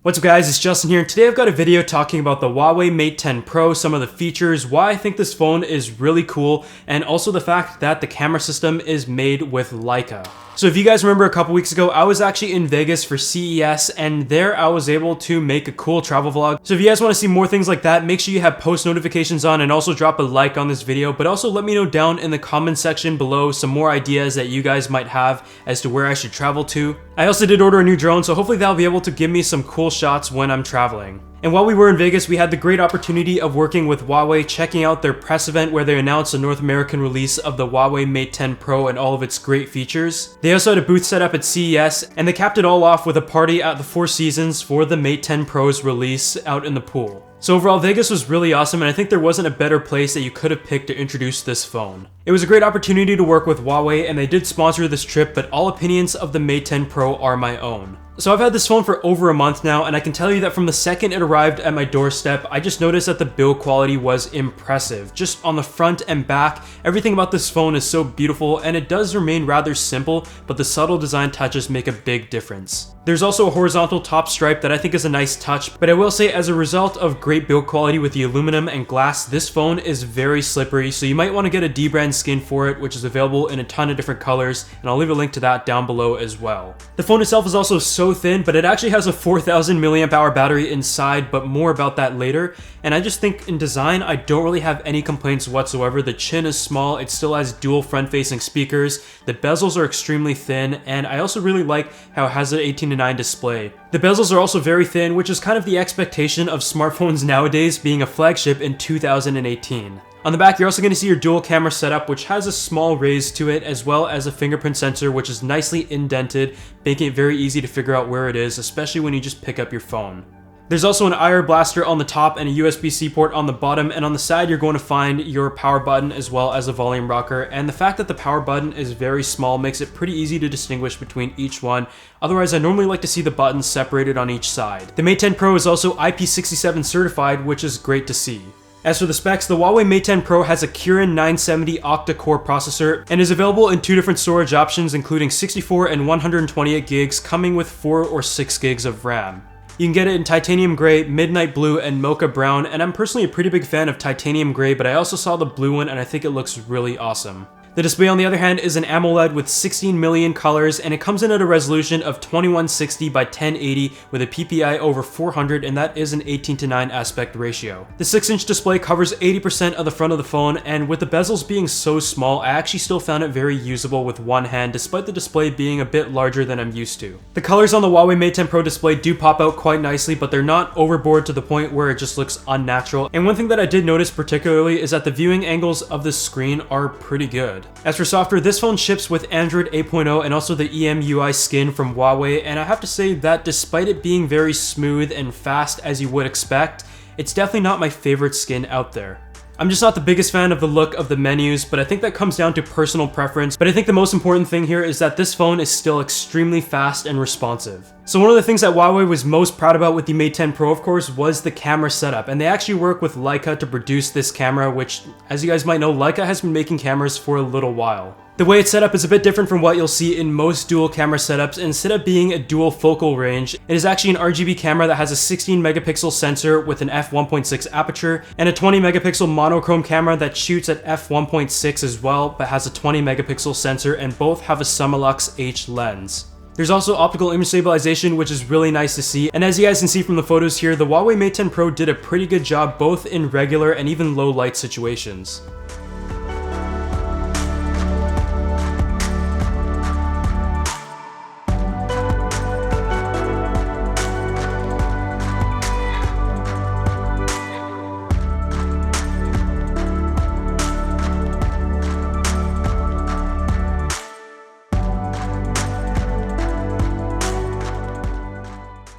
What's up guys, it's Justin here, and today I've got a video talking about the Huawei Mate 10 Pro, some of the features, why I think this phone is really cool, and also the fact that the camera system is made with Leica. So if you guys remember a couple weeks ago, I was actually in Vegas for CES, and there I was able to make a cool travel vlog. So if you guys want to see more things like that, make sure you have post notifications on and also drop a like on this video, but also let me know down in the comment section below some more ideas that you guys might have as to where I should travel to. I also did order a new drone, so hopefully that'll be able to give me some cool shots when I'm traveling. And while we were in Vegas, we had the great opportunity of working with Huawei, checking out their press event where they announced the North American release of the Huawei Mate 10 Pro and all of its great features. They also had a booth set up at CES, and they capped it all off with a party at the Four Seasons for the Mate 10 Pro's release out in the pool. So overall, Vegas was really awesome, and I think there wasn't a better place that you could have picked to introduce this phone. It was a great opportunity to work with Huawei, and they did sponsor this trip, but all opinions of the Mate 10 Pro are my own. So I've had this phone for over a month now, and I can tell you that from the second it arrived at my doorstep, I just noticed that the build quality was impressive. Just on the front and back, everything about this phone is so beautiful, and it does remain rather simple, but the subtle design touches make a big difference. There's also a horizontal top stripe that I think is a nice touch, but I will say as a result of great build quality with the aluminum and glass, this phone is very slippery, so you might want to get a D-brand skin for it, which is available in a ton of different colors, and I'll leave a link to that down below as well. The phone itself is also so thin, but it actually has a 4000 milliamp hour battery inside, but more about that later. And I just think in design, I don't really have any complaints whatsoever. The chin is small, it still has dual front-facing speakers, the bezels are extremely thin, and I also really like how it has an 18:9 display. The bezels are also very thin, which is kind of the expectation of smartphones nowadays being a flagship in 2018. On the back, you're also going to see your dual camera setup, which has a small raise to it, as well as a fingerprint sensor, which is nicely indented, making it very easy to figure out where it is, especially when you just pick up your phone. There's also an IR blaster on the top and a USB-C port on the bottom, and on the side you're going to find your power button as well as a volume rocker, and the fact that the power button is very small makes it pretty easy to distinguish between each one. Otherwise, I normally like to see the buttons separated on each side. The Mate 10 Pro is also IP67 certified, which is great to see. As for the specs, the Huawei Mate 10 Pro has a Kirin 970 octa-core processor and is available in two different storage options, including 64 and 128 gigs, coming with 4 or 6 gigs of RAM. You can get it in titanium gray, midnight blue, and mocha brown, and I'm personally a pretty big fan of titanium gray, but I also saw the blue one and I think it looks really awesome. The display on the other hand is an AMOLED with 16 million colors, and it comes in at a resolution of 2160 by 1080 with a PPI over 400, and that is an 18:9 aspect ratio. The 6-inch display covers 80% of the front of the phone, and with the bezels being so small, I actually still found it very usable with one hand, despite the display being a bit larger than I'm used to. The colors on the Huawei Mate 10 Pro display do pop out quite nicely, but they're not overboard to the point where it just looks unnatural. And one thing that I did notice particularly is that the viewing angles of the screen are pretty good. As for software, this phone ships with Android 8.0 and also the EMUI skin from Huawei, and I have to say that despite it being very smooth and fast as you would expect, it's definitely not my favorite skin out there. I'm just not the biggest fan of the look of the menus, but I think that comes down to personal preference. But I think the most important thing here is that this phone is still extremely fast and responsive. So one of the things that Huawei was most proud about with the Mate 10 Pro, of course, was the camera setup. And they actually work with Leica to produce this camera, which, as you guys might know, Leica has been making cameras for a little while. The way it's set up is a bit different from what you'll see in most dual camera setups. Instead of being a dual focal range, it is actually an RGB camera that has a 16 megapixel sensor with an f1.6 aperture and a 20 megapixel monochrome camera that shoots at f1.6 as well, but has a 20 megapixel sensor, and both have a Summilux H lens. There's also optical image stabilization, which is really nice to see, and as you guys can see from the photos here, the Huawei Mate 10 Pro did a pretty good job both in regular and even low light situations.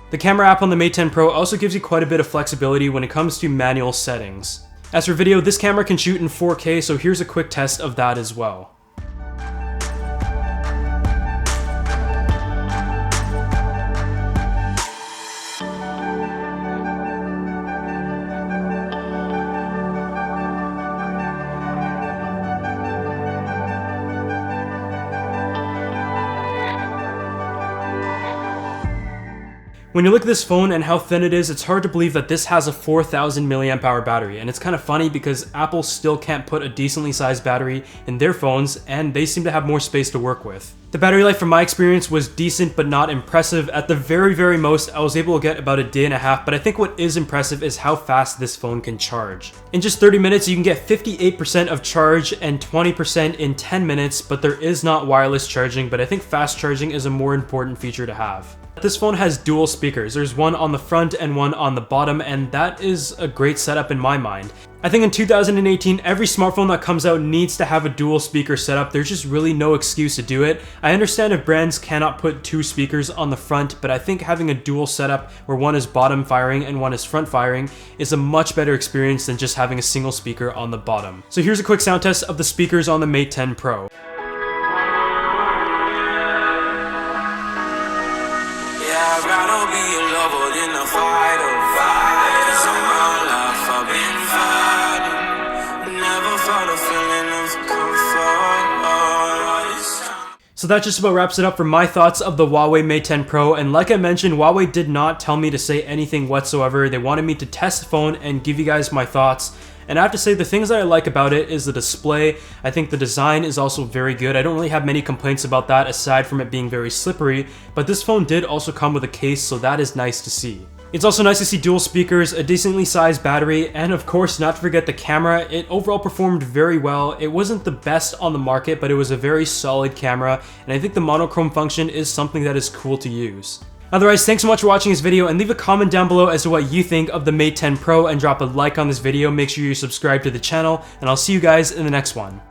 The camera app on the Mate 10 Pro also gives you quite a bit of flexibility when it comes to manual settings. As for video, this camera can shoot in 4K, so here's a quick test of that as well. When you look at this phone and how thin it is, it's hard to believe that this has a 4000 milliamp hour battery, and it's kind of funny because Apple still can't put a decently sized battery in their phones, and they seem to have more space to work with. The battery life from my experience was decent but not impressive. At the very most, I was able to get about a day and a half, but I think what is impressive is how fast this phone can charge. In just 30 minutes, you can get 58% of charge and 20% in 10 minutes, but there is not wireless charging, but I think fast charging is a more important feature to have. This phone has dual speakers. There's one on the front and one on the bottom, and that is a great setup in my mind. I think in 2018, every smartphone that comes out needs to have a dual speaker setup. There's just really no excuse to do it. I understand if brands cannot put two speakers on the front, but I think having a dual setup where one is bottom firing and one is front firing is a much better experience than just having a single speaker on the bottom. So here's a quick sound test of the speakers on the Mate 10 Pro. I'd rather be a lover than a fighter. 'Cause all my life I've been fighting. Never felt a feeling of comfort. So that just about wraps it up for my thoughts of the Huawei Mate 10 Pro, and like I mentioned, Huawei did not tell me to say anything whatsoever. They wanted me to test the phone and give you guys my thoughts. And I have to say, the things that I like about it is the display. I think the design is also very good. I don't really have many complaints about that aside from it being very slippery, but this phone did also come with a case, so that is nice to see. It's also nice to see dual speakers, a decently sized battery, and of course, not to forget the camera. It overall performed very well. It wasn't the best on the market, but it was a very solid camera, and I think the monochrome function is something that is cool to use. Otherwise, thanks so much for watching this video, and leave a comment down below as to what you think of the Mate 10 Pro, and drop a like on this video. Make sure you subscribe to the channel, and I'll see you guys in the next one.